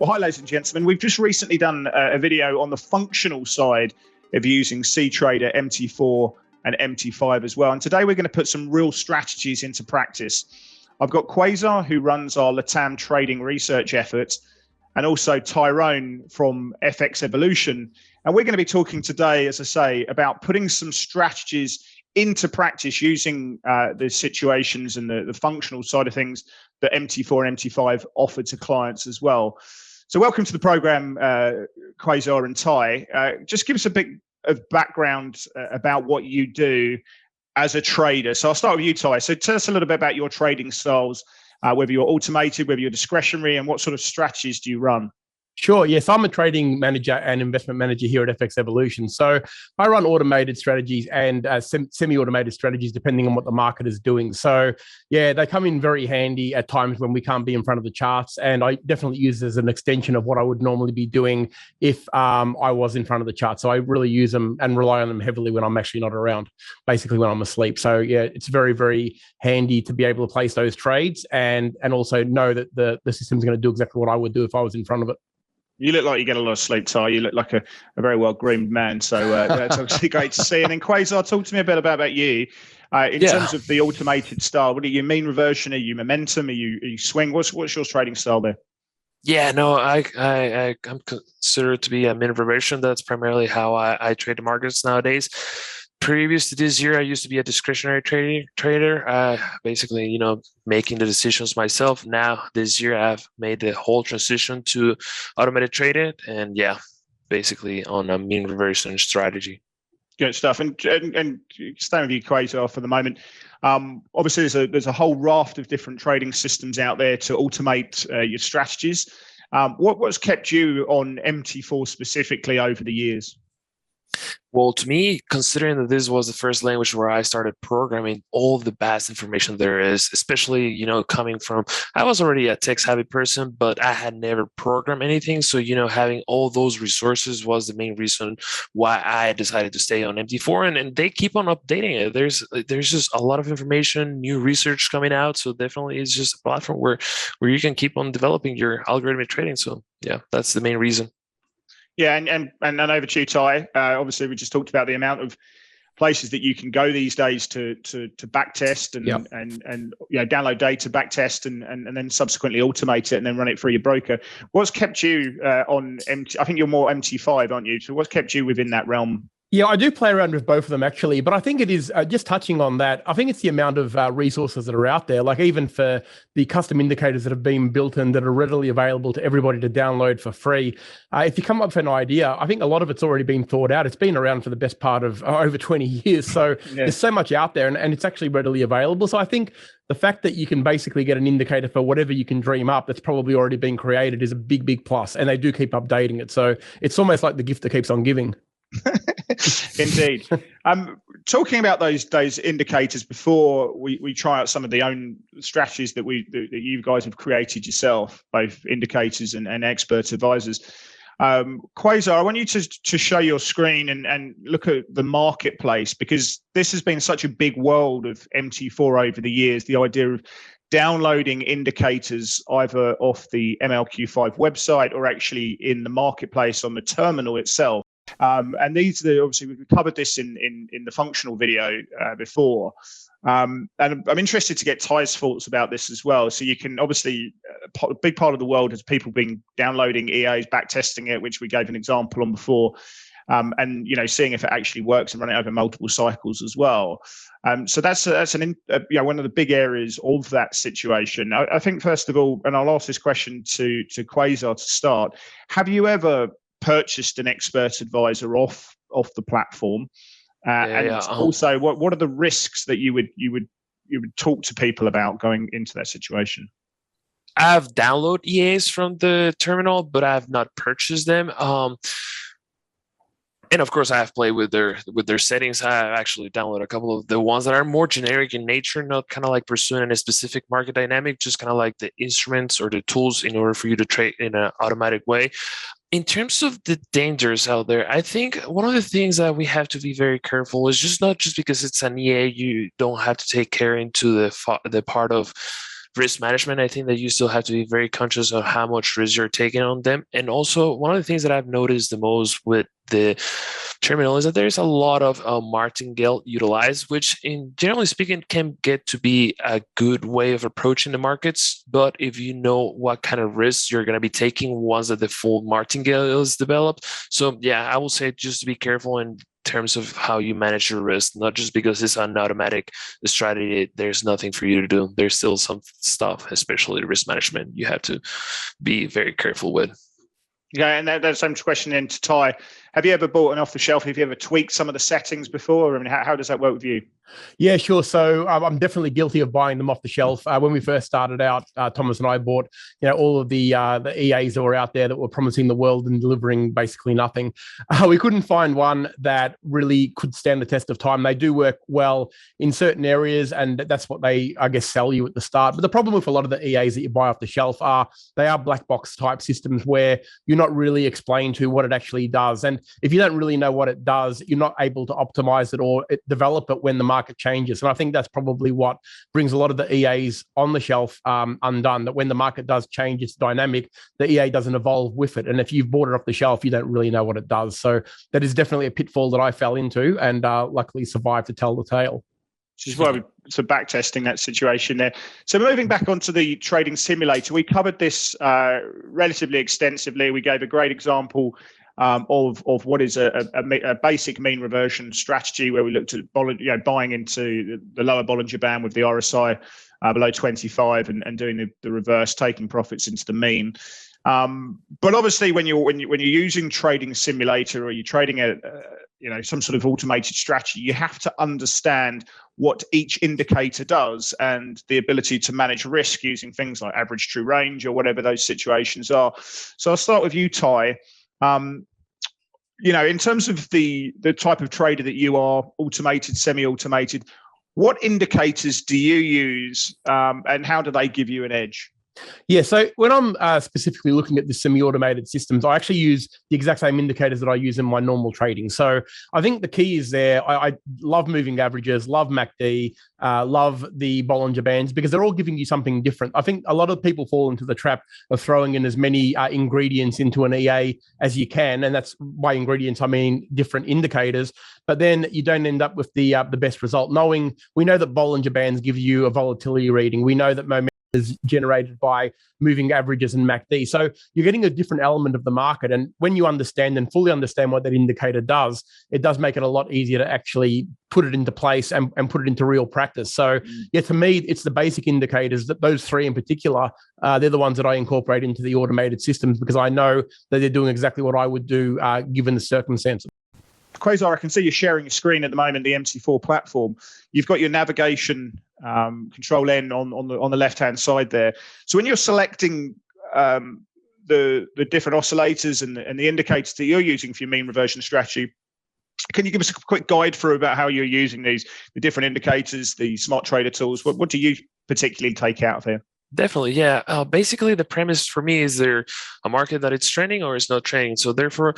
Well, hi, ladies and gentlemen. We've just recently done a video on the functional side of using CTrader, MT4 and MT5 as well. And today we're going to put some real strategies into practice. I've got Quasar, who runs our LATAM trading research efforts, and also Tyrone from FX Evolution. And we're going to be talking today, as I say, about putting some strategies into practice using the situations and the functional side of things that MT4 and MT5 offer to clients as well. So welcome to the program, Quasar and Ty. Just give us a bit of background about what you do as a trader. So I'll start with you, Ty. So tell us a little bit about your trading styles, whether you're automated, whether you're discretionary, and what sort of strategies do you run? Sure. Yes, I'm a trading manager and investment manager here at FX Evolution. So I run automated strategies and semi-automated strategies depending on what the market is doing. So yeah, they come in very handy at times when we can't be in front of the charts. And I definitely use it as an extension of what I would normally be doing if I was in front of the chart. So I really use them and rely on them heavily when I'm actually not around, basically when I'm asleep. So yeah, it's very, very handy to be able to place those trades and also know that the system's going to do exactly what I would do if I was in front of it. You look like you get a lot of sleep, Ty. You look like a very well-groomed man. So that's obviously great to see. And then Quasar, talk to me a bit about you. In terms of the automated style, what do you mean reversion? Are you momentum? Are you swing? What's your trading style there? Yeah, no, I'm considered to be a mean reversion. That's primarily how I trade the markets nowadays. Previous to this year, I used to be a discretionary trader, basically, making the decisions myself. Now, this year, I've made the whole transition to automated trading, and yeah, basically on a mean reversion strategy. Good stuff. And staying with you, Quasar, for the moment. Obviously, there's a whole raft of different trading systems out there to automate your strategies. What's kept you on MT4 specifically over the years? Well, to me, considering that this was the first language where I started programming all the vast information there is, especially, coming from, I was already a tech-savvy person, but I had never programmed anything. So, having all those resources was the main reason why I decided to stay on MT4, and they keep on updating it. There's just a lot of information, new research coming out. So definitely it's just a platform where you can keep on developing your algorithmic trading. So yeah, that's the main reason. Yeah, and over to you, Ty. Obviously, we just talked about the amount of places that you can go these days to backtest and download data, backtest, and then subsequently automate it and then run it through your broker. What's kept you on MT? I think you're more MT5, aren't you? So what's kept you within that realm? Yeah, I do play around with both of them actually, but I think it is just touching on that. I think it's the amount of resources that are out there, like even for the custom indicators that have been built and that are readily available to everybody to download for free. If you come up with an idea, I think a lot of it's already been thought out. It's been around for the best part of over 20 years. So there's so much out there and it's actually readily available. So I think the fact that you can basically get an indicator for whatever you can dream up that's probably already been created is a big, big plus. And they do keep updating it. So it's almost like the gift that keeps on giving. Indeed. Talking about those indicators before we try out some of the own strategies that you guys have created yourself, both indicators and expert advisors. Quasar, I want you to show your screen and look at the marketplace, because this has been such a big world of MT4 over the years. The idea of downloading indicators either off the MLQ5 website or actually in the marketplace on the terminal itself. And these are obviously, we've covered this in the functional video before. And I'm interested to get Ty's thoughts about this as well. So you can obviously, a big part of the world has people been downloading EAs, backtesting it, which we gave an example on before, and seeing if it actually works and running it over multiple cycles as well. So that's one of the big areas of that situation. I think first of all, and I'll ask this question to Quasar to start. Have you ever purchased an expert advisor off the platform? Also, what are the risks that you would talk to people about going into that situation? I've downloaded EAs from the terminal, but I have not purchased them. And of course, I have played with their settings. I have actually downloaded a couple of the ones that are more generic in nature, not kind of like pursuing a specific market dynamic, just kind of like the instruments or the tools in order for you to trade in an automatic way. In terms of the dangers out there, I think one of the things that we have to be very careful is just not just because it's an EA, you don't have to take care into the part of risk management. I think that you still have to be very conscious of how much risk you're taking on them. And also, one of the things that I've noticed the most with the terminal is that there's a lot of martingale utilized, which, in generally speaking, can get to be a good way of approaching the markets. But if you know what kind of risks you're going to be taking once that the full martingale is developed, so yeah, I will say just to be careful in terms of how you manage your risk, not just because it's an automatic strategy, there's nothing for you to do. There's still some stuff, especially risk management, you have to be very careful with. Yeah, and that's the same question then to Ty. Have you ever bought an off the shelf? Have you ever tweaked some of the settings before? I mean, how does that work with you? Yeah, sure. So I'm definitely guilty of buying them off the shelf. When we first started out, Thomas and I bought, all of the EAs that were out there that were promising the world and delivering basically nothing. We couldn't find one that really could stand the test of time. They do work well in certain areas, and that's what they, I guess, sell you at the start. But the problem with a lot of the EAs that you buy off the shelf are they are black box type systems where you're not really explained to what it actually does. And if you don't really know what it does, you're not able to optimize it or develop it when the market changes. And I think that's probably what brings a lot of the EAs on the shelf undone, that when the market does change its dynamic, the EA doesn't evolve with it. And if you've bought it off the shelf, you don't really know what it does. So that is definitely a pitfall that I fell into and luckily survived to tell the tale. Which is why we're backtesting that situation there. So moving back onto the trading simulator, we covered this relatively extensively. We gave a great example of what is a basic mean reversion strategy, where we looked at buying into the lower Bollinger Band with the RSI below 25 and doing the reverse, taking profits into the mean. But obviously, when you're using trading simulator or you're trading some sort of automated strategy, you have to understand what each indicator does and the ability to manage risk using things like average true range or whatever those situations are. So I'll start with you, Ty. In terms of the type of trader that you are, automated, semi-automated, what indicators do you use and how do they give you an edge? Yeah, so when I'm specifically looking at the semi-automated systems, I actually use the exact same indicators that I use in my normal trading. So I think the key is there. I love moving averages, love MACD, love the Bollinger Bands, because they're all giving you something different. I think a lot of people fall into the trap of throwing in as many ingredients into an EA as you can. And that's by ingredients, I mean different indicators. But then you don't end up with the best result. We know that Bollinger Bands give you a volatility reading. We know that momentum is generated by moving averages and MACD. So you're getting a different element of the market. And when you understand and fully understand what that indicator does, it does make it a lot easier to actually put it into place and put it into real practice. So yeah, to me, it's the basic indicators, that those three in particular, they're the ones that I incorporate into the automated systems, because I know that they're doing exactly what I would do given the circumstances. Quasar, I can see you're sharing your screen at the moment, the MC4 platform. You've got your navigation control N on the left-hand side there. So when you're selecting the different oscillators and the indicators that you're using for your mean reversion strategy, can you give us a quick guide through about how you're using the different indicators, the smart trader tools? What do you particularly take out of here? Definitely, yeah. Basically, the premise for me is there a market that it's trending or it's not trending. So therefore,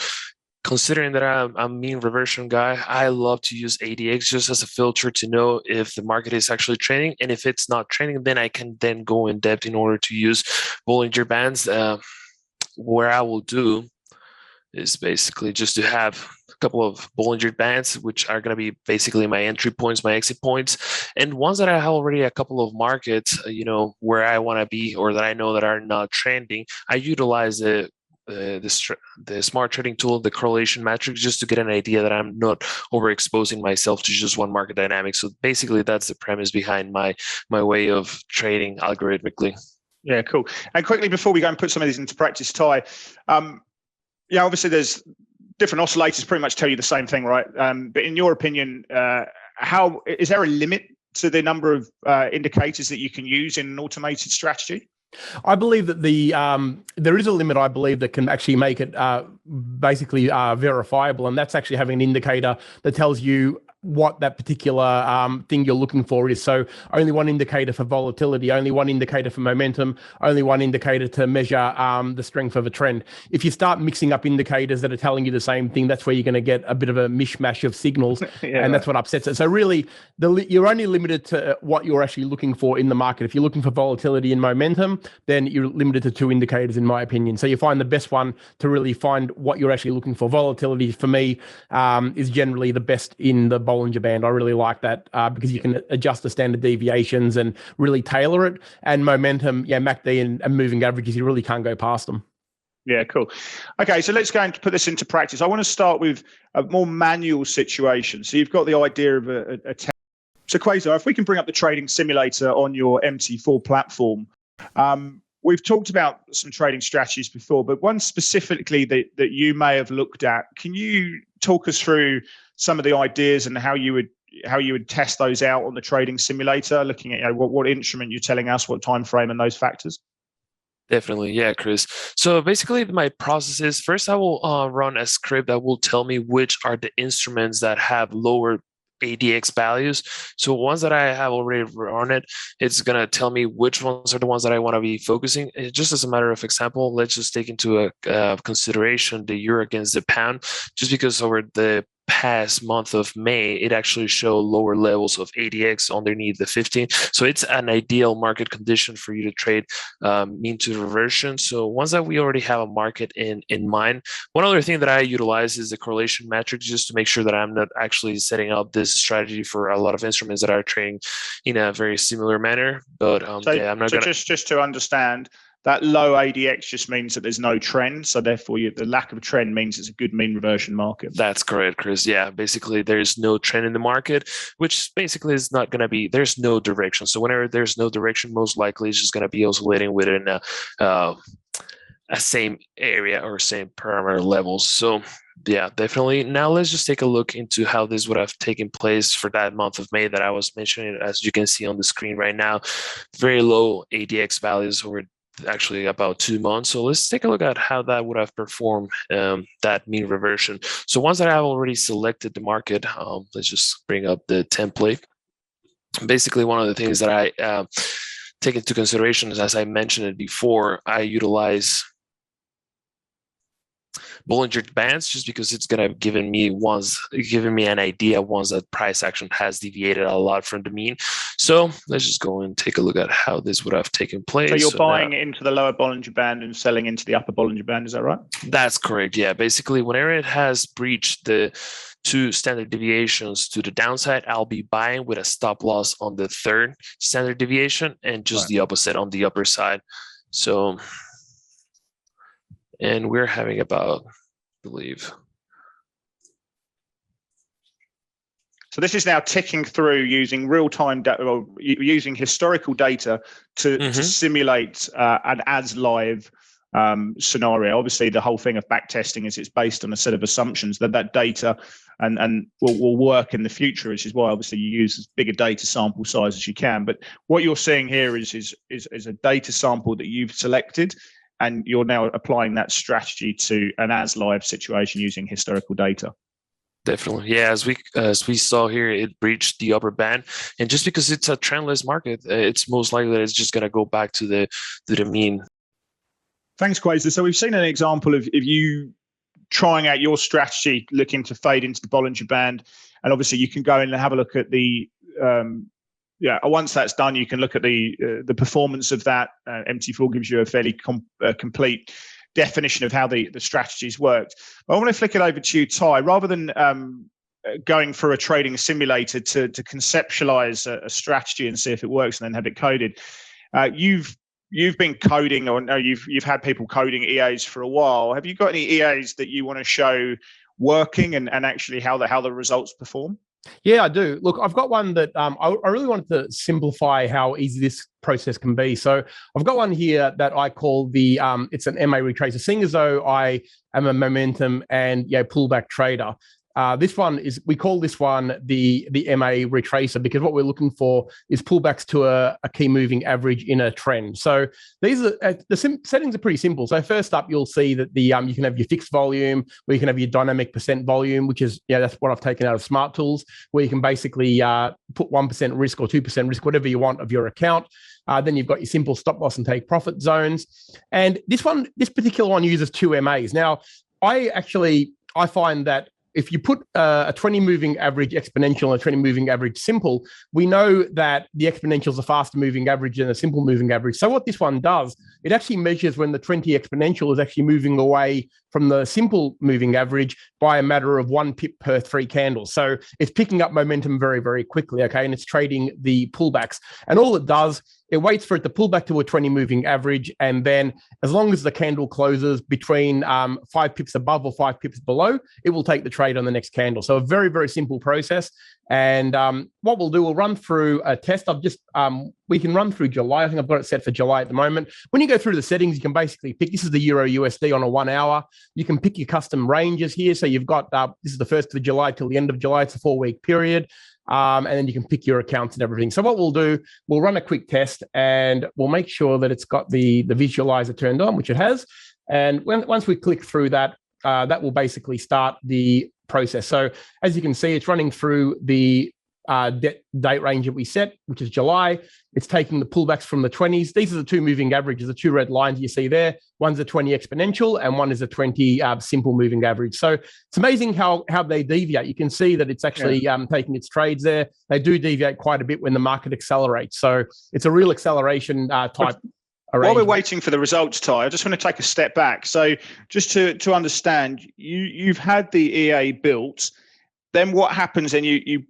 considering that I'm a mean reversion guy, I love to use ADX just as a filter to know if the market is actually trending. And if it's not trending, then I can then go in depth in order to use Bollinger Bands. Where I will do is basically just to have a couple of Bollinger Bands, which are going to be basically my entry points, my exit points. And ones that I have already a couple of markets, where I want to be or that I know that are not trending, I utilize the smart trading tool, the correlation matrix, just to get an idea that I'm not overexposing myself to just one market dynamic. So basically, that's the premise behind my way of trading algorithmically. Yeah, cool. And quickly, before we go and put some of these into practice, Ty, obviously there's different oscillators pretty much tell you the same thing, right? But in your opinion, how is there a limit to the number of indicators that you can use in an automated strategy? I believe that there is a limit, I believe, that can actually make it basically verifiable, and that's actually having an indicator that tells you what that particular thing you're looking for is. So only one indicator for volatility, only one indicator for momentum, only one indicator to measure the strength of a trend. If you start mixing up indicators that are telling you the same thing, that's where you're going to get a bit of a mishmash of signals, and that's what upsets it. So really, you're only limited to what you're actually looking for in the market. If you're looking for volatility and momentum, then you're limited to 2 indicators, in my opinion. So you find the best one to really find what you're actually looking for. Volatility, for me, is generally the best in the Bollinger Band. I really like that because you can adjust the standard deviations and really tailor it. And momentum, MACD and moving averages, you really can't go past them. Yeah, cool. Okay, so let's go and put this into practice. I want to start with a more manual situation. So you've got the idea of a so Quasar, if we can bring up the trading simulator on your MT4 platform. We've talked about some trading strategies before, but one specifically that you may have looked at. Can you talk us through some of the ideas and how you would test those out on the trading simulator, looking at what instrument you're telling us, what time frame, and those factors? Definitely, yeah, Chris. So basically, my process is first I will run a script that will tell me which are the instruments that have lower ADX values. So ones that I have already run it, it's going to tell me which ones are the ones that I want to be focusing. Just as a matter of example, let's just take into consideration the euro against the pound, just because over the past month of May, it actually showed lower levels of ADX underneath the 15. So it's an ideal market condition for you to trade mean to reversion. So once that we already have a market in mind, one other thing that I utilize is the correlation metrics, just to make sure that I'm not actually setting up this strategy for a lot of instruments that are trading in a very similar manner. But I'm not just to understand, that low ADX just means that there's no trend. So therefore, the lack of trend means it's a good mean reversion market. That's correct, Chris. Yeah, basically there's no trend in the market, which basically is not going to be, there's no direction. So whenever there's no direction, most likely it's just going to be oscillating within a same area or same parameter levels. So yeah, definitely. Now let's just take a look into how this would have taken place for that month of May that I was mentioning. As you can see on the screen right now, very low ADX values over actually about 2 months. So let's take a look at how that would have performed that mean reversion. So once that I've already selected the market, let's just bring up the template. Basically, one of the things that I take into consideration is, as I mentioned it before, I utilize Bollinger Bands just because it's going to giving me an idea once that price action has deviated a lot from the mean. So let's just go and take a look at how this would have taken place. So you're buying into the lower Bollinger Band and selling into the upper Bollinger Band, is that right? That's correct. Yeah, basically whenever it has breached the 2 standard deviations to the downside, I'll be buying with a stop loss on the 3rd standard deviation and just the opposite on the upper side. So, and we're having about, I believe. So this is now ticking through using real-time data, or using historical data to simulate an as live scenario. Obviously, the whole thing of backtesting is it's based on a set of assumptions that data and will work in the future, which is why obviously you use as big a data sample size as you can. But what you're seeing here is a data sample that you've selected, and you're now applying that strategy to an as live situation using historical data. Definitely. Yeah, as we saw here, it breached the upper band. And just because it's a trendless market, it's most likely that it's just going to go back to the mean. Thanks, Quasar. So we've seen an example of you trying out your strategy, looking to fade into the Bollinger Band. And obviously you can go in and have a look at the, once that's done, you can look at the performance of that. MT4 gives you a fairly complete definition of how the strategies worked. I want to flick it over to you, Ty. Rather than going through a trading simulator to conceptualize a strategy and see if it works and then have it coded, you've been coding, or no, you've had people coding EAs for a while. Have you got any EAs that you want to show working and actually how the results perform? Yeah, I do. Look, I've got one that I really wanted to simplify how easy this process can be. So I've got one here that I call the, it's an MA retracer, seeing as though I am a momentum and pullback trader. This one is, we call this one the MA retracer, because what we're looking for is pullbacks to a key moving average in a trend. So these are settings are pretty simple. So first up, you'll see that you can have your fixed volume, or you can have your dynamic percent volume, which is, that's what I've taken out of Smart Tools, where you can basically put 1% risk or 2% risk, whatever you want of your account. Then you've got your simple stop loss and take profit zones. And this particular one uses 2 MAs. Now, I find that if you put a 20 moving average exponential and a 20 moving average simple, we know that the exponential is a faster moving average than a simple moving average. So what this one does, it actually measures when the 20 exponential is actually moving away from the simple moving average by a matter of 1 pip per 3 candles. So it's picking up momentum very, very quickly, okay? And it's trading the pullbacks. And all it does, it waits for it to pull back to a 20 moving average. And then as long as the candle closes between 5 pips above or 5 pips below, it will take the trade on the next candle. So a very, very simple process. And what we'll do, we'll run through a test. We can run through July. I think I've got it set for July at the moment. When you go through the settings, you can basically pick, this is the Euro USD on a 1 hour. You can pick your custom ranges here. So you've got, this is the 1st of July till the end of July. It's a 4-week period. And then you can pick your accounts and everything. So what we'll do, we'll run a quick test and we'll make sure that it's got the visualizer turned on, which it has. And once we click through that, that will basically start the process. So as you can see, it's running through the date range that we set, which is July. It's taking the pullbacks from the 20s. These are the 2 moving averages, the 2 red lines you see there. One's a 20 exponential and one is a 20 simple moving average. So it's amazing how they deviate. You can see that it's actually taking its trades there. They do deviate quite a bit when the market accelerates. So it's a real acceleration type. While we're waiting for the results, Ty, I just want to take a step back. So just to understand, you've had the EA built. Then what happens? And you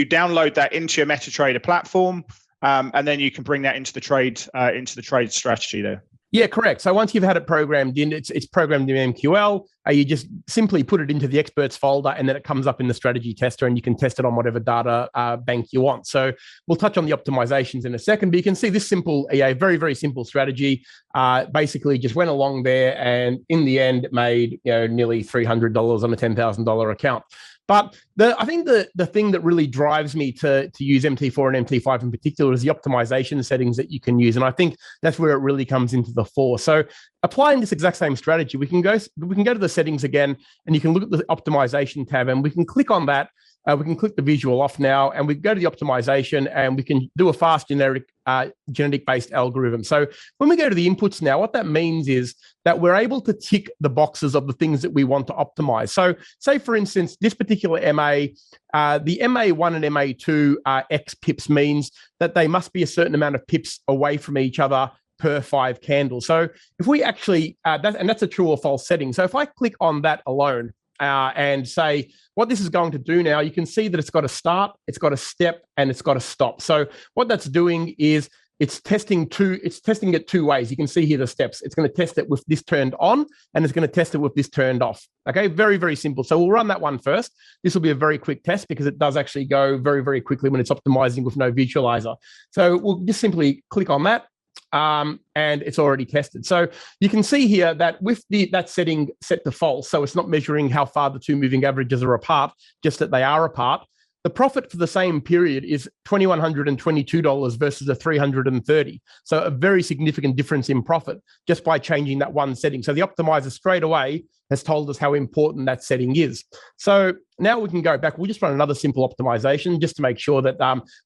download that into your MetaTrader platform, and then you can bring that into the trade strategy there. Yeah, correct. So once you've had it programmed in, it's programmed in MQL. You just simply put it into the experts folder, and then it comes up in the strategy tester, and you can test it on whatever data bank you want. So we'll touch on the optimizations in a second, but you can see this simple EA, very, very simple strategy, basically just went along there, and in the end, it made nearly $300 on a $10,000 account. But I think the thing that really drives me to use MT4 and MT5 in particular is the optimization settings that you can use. And I think that's where it really comes into the fore. So applying this exact same strategy, we can go to the settings again, and you can look at the optimization tab, and we can click on that. We can click the visual off now, and we go to the optimization, and we can do a fast genetic-based algorithm. So when we go to the inputs now, what that means is that we're able to tick the boxes of the things that we want to optimize. So say, for instance, this particular MA, the MA1 and MA2 X pips means that they must be a certain amount of pips away from each other per 5 candles. So if we actually, that's a true or false setting. So if I click on that alone, and say what this is going to do now, you can see that it's got a start, it's got a step, and it's got a stop. So what that's doing is it's testing it 2 ways. You can see here the steps. It's going to test it with this turned on, and it's going to test it with this turned off. Okay, very, very simple. So we'll run that one first. This will be a very quick test because it does actually go very, very quickly when it's optimizing with no visualizer. So we'll just simply click on that. And it's already tested. So you can see here that with that setting set to false, so it's not measuring how far the 2 moving averages are apart, just that they are apart. The profit for the same period is $2,122 versus a $330. So a very significant difference in profit just by changing that one setting. So the optimizer straight away has told us how important that setting is. So now we can go back. We'll just run another simple optimization just to make sure that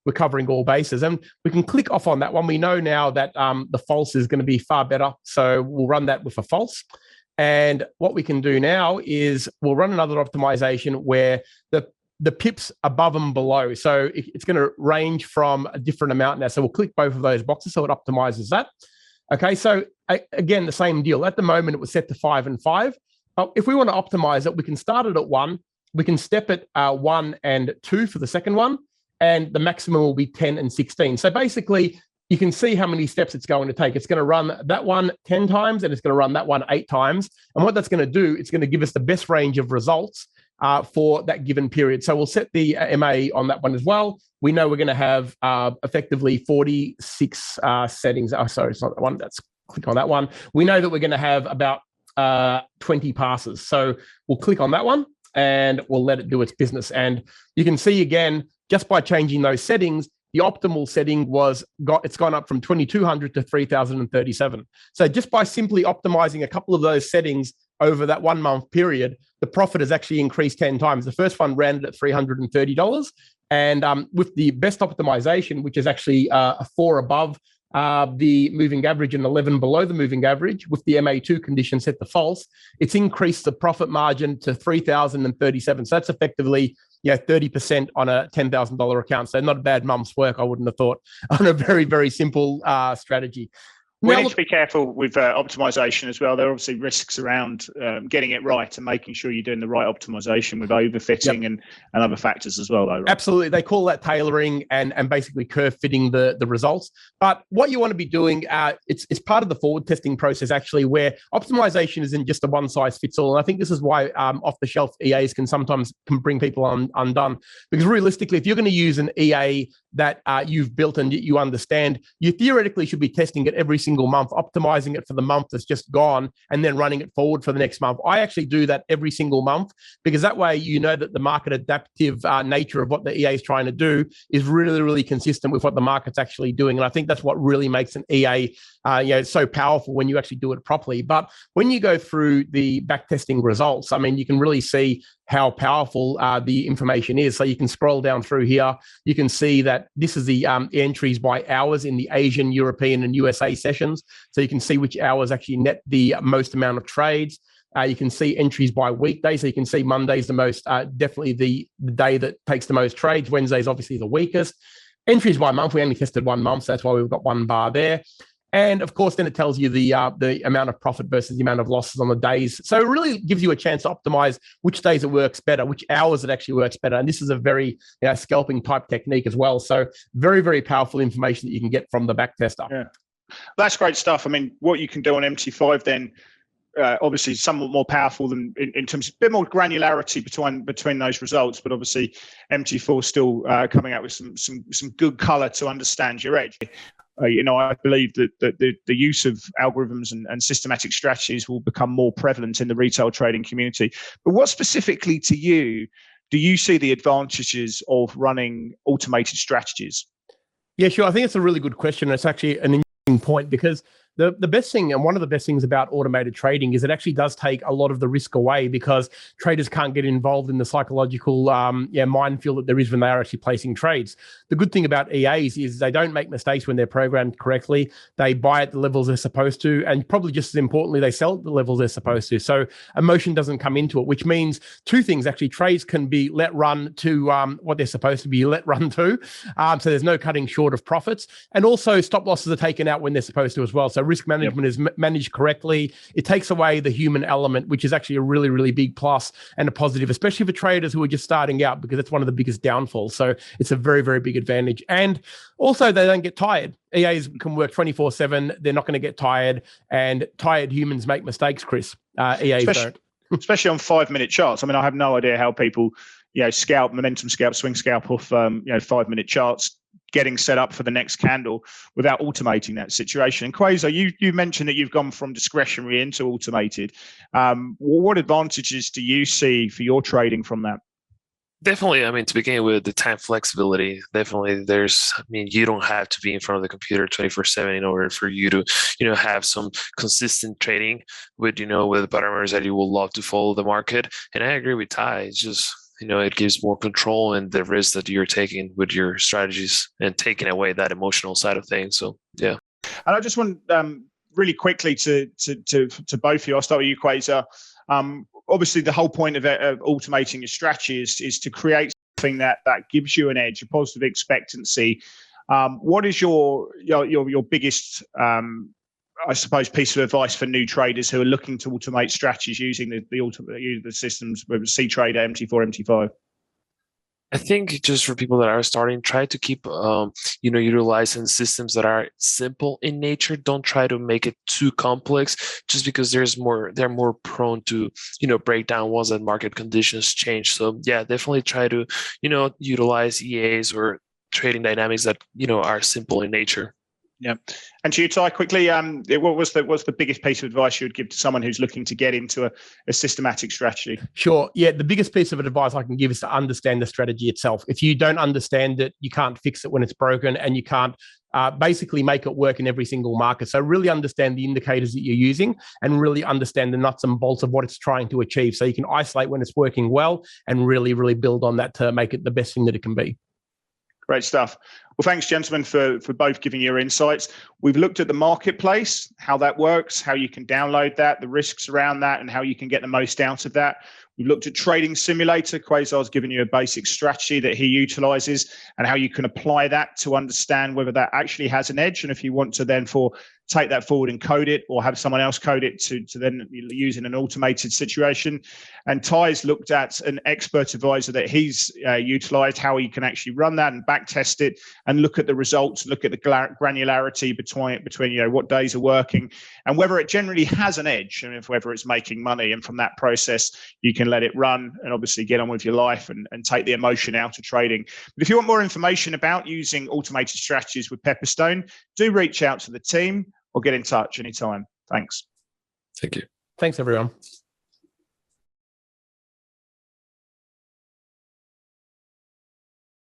we're covering all bases. And we can click off on that one. We know now that the false is going to be far better. So we'll run that with a false. And what we can do now is we'll run another optimization where the pips above and below. So it's going to range from a different amount now. So we'll click both of those boxes so it optimizes that. Okay, so again, the same deal. At the moment, it was set to 5 and 5. If we want to optimize it, we can start it at 1. We can step it 1 and 2 for the second one, and the maximum will be 10 and 16. So basically, you can see how many steps it's going to take. It's going to run that one 10 times, and it's going to run that one 8 times. And what that's going to do, it's going to give us the best range of results for that given period. So we'll set the MA on that one as well. We know we're going to have effectively 46 settings. Oh, sorry, it's not that one. Let's click on that one. We know that we're going to have about 20 passes. So we'll click on that one, and we'll let it do its business. And you can see again, just by changing those settings, the optimal setting it's gone up from 2,200 to 3,037. So just by simply optimizing a couple of those settings over that 1 month period, the profit has actually increased 10 times. The first one ran at $330. And with the best optimization, which is actually a 4 above the moving average and 11 below the moving average, with the MA2 condition set to false, it's increased the profit margin to 3,037. So that's effectively 30% on a $10,000 account. So not a bad month's work, I wouldn't have thought, on a very, very simple strategy. We need to be careful with optimization as well. There are obviously risks around getting it right and making sure you're doing the right optimization with overfitting and other factors as well, though. Right? Absolutely. They call that tailoring and basically curve fitting the results. But what you want to be doing, it's part of the forward testing process, actually, where optimization isn't just a one size fits all. And I think this is why off-the-shelf EAs can sometimes bring people undone. Because realistically, if you're going to use an EA that you've built and you understand, you theoretically should be testing it every single month, optimizing it for the month that's just gone, and then running it forward for the next month. I actually do that every single month, because that way you know that the market adaptive nature of what the EA is trying to do is really, really consistent with what the market's actually doing. And I think that's what really makes an EA so powerful when you actually do it properly. But when you go through the backtesting results, I mean, you can really see how powerful the information is. So you can scroll down through here. You can see that this is the entries by hours in the Asian, European, and USA sessions. So you can see which hours actually net the most amount of trades. You can see entries by weekday. So you can see Monday's the most, definitely the day that takes the most trades. Wednesday's obviously the weakest. Entries by month, we only tested 1 month, so that's why we've got 1 bar there. And of course, then it tells you the amount of profit versus the amount of losses on the days. So it really gives you a chance to optimize which days it works better, which hours it actually works better. And this is a very scalping type technique as well. So very, very powerful information that you can get from the backtester. Yeah, that's great stuff. I mean, what you can do on MT5 then, obviously somewhat more powerful than in terms of a bit more granularity between those results, but obviously MT4 still coming out with some good color to understand your edge. I believe that the use of algorithms and systematic strategies will become more prevalent in the retail trading community. But what specifically to you do you see the advantages of running automated strategies? Yeah, sure. I think it's a really good question. It's actually an interesting point, because the best thing, and one of the best things about automated trading, is it actually does take a lot of the risk away, because traders can't get involved in the psychological minefield that there is when they are actually placing trades. The good thing about EAs is they don't make mistakes when they're programmed correctly. They buy at the levels they're supposed to, and probably just as importantly, they sell at the levels they're supposed to. So emotion doesn't come into it, which means 2 things. Actually, trades can be let run to what they're supposed to be let run to. So there's no cutting short of profits. And also stop losses are taken out when they're supposed to as well. So risk management is managed correctly. It takes away the human element, which is actually a really, really big plus and a positive, especially for traders who are just starting out, because that's one of the biggest downfalls. So it's a very, very big advantage. And also, they don't get tired. EAs can work 24/7. They're not going to get tired. And tired humans make mistakes, Chris. EAs don't. Especially on 5-minute charts. I mean, I have no idea how people, scalp, momentum scalp, swing scalp off, 5-minute charts, getting set up for the next candle without automating that situation. And Quasar, you mentioned that you've gone from discretionary into automated. What advantages do you see for your trading from that? Definitely. I mean, to begin with, the time flexibility, definitely you don't have to be in front of the computer 24/7 in order for you to, have some consistent trading with, with the parameters that you will love to follow the market. And I agree with Ty. It's just, it gives more control and the risk that you're taking with your strategies and taking away that emotional side of things. So, yeah. And I just want really quickly to both of you. I'll start with you, Quasar. Obviously, the whole point of automating your strategy is to create something that gives you an edge, a positive expectancy. What is your biggest, I suppose, piece of advice for new traders who are looking to automate strategies using the systems, whether it's CTrader, MT4, MT5? I think just for people that are starting, try to keep, utilizing systems that are simple in nature. Don't try to make it too complex, just because they're more prone to, break down once that market conditions change. So yeah, definitely try to, utilize EAs or trading dynamics that, are simple in nature. Yeah. And to you, Ty, quickly, what was the biggest piece of advice you would give to someone who's looking to get into a systematic strategy? Sure. Yeah. The biggest piece of advice I can give is to understand the strategy itself. If you don't understand it, you can't fix it when it's broken, and you can't basically make it work in every single market. So really understand the indicators that you're using and really understand the nuts and bolts of what it's trying to achieve. So you can isolate when it's working well and really, really build on that to make it the best thing that it can be. Great stuff. Well, thanks, gentlemen, for both giving your insights. We've looked at the marketplace, how that works, how you can download that, the risks around that, and how you can get the most out of that. We've looked at Trading Simulator. Quasar's given you a basic strategy that he utilizes and how you can apply that to understand whether that actually has an edge. And if you want to then take that forward and code it, or have someone else code it to then use in an automated situation. And Ty's looked at an expert advisor that he's utilized, how he can actually run that and back test it and look at the results, look at the granularity between what days are working and whether it generally has an edge, and whether it's making money. And from that process, you can let it run and obviously get on with your life and take the emotion out of trading. But if you want more information about using automated strategies with Pepperstone, do reach out to the team or get in touch anytime. Thanks. Thank you. Thanks, everyone.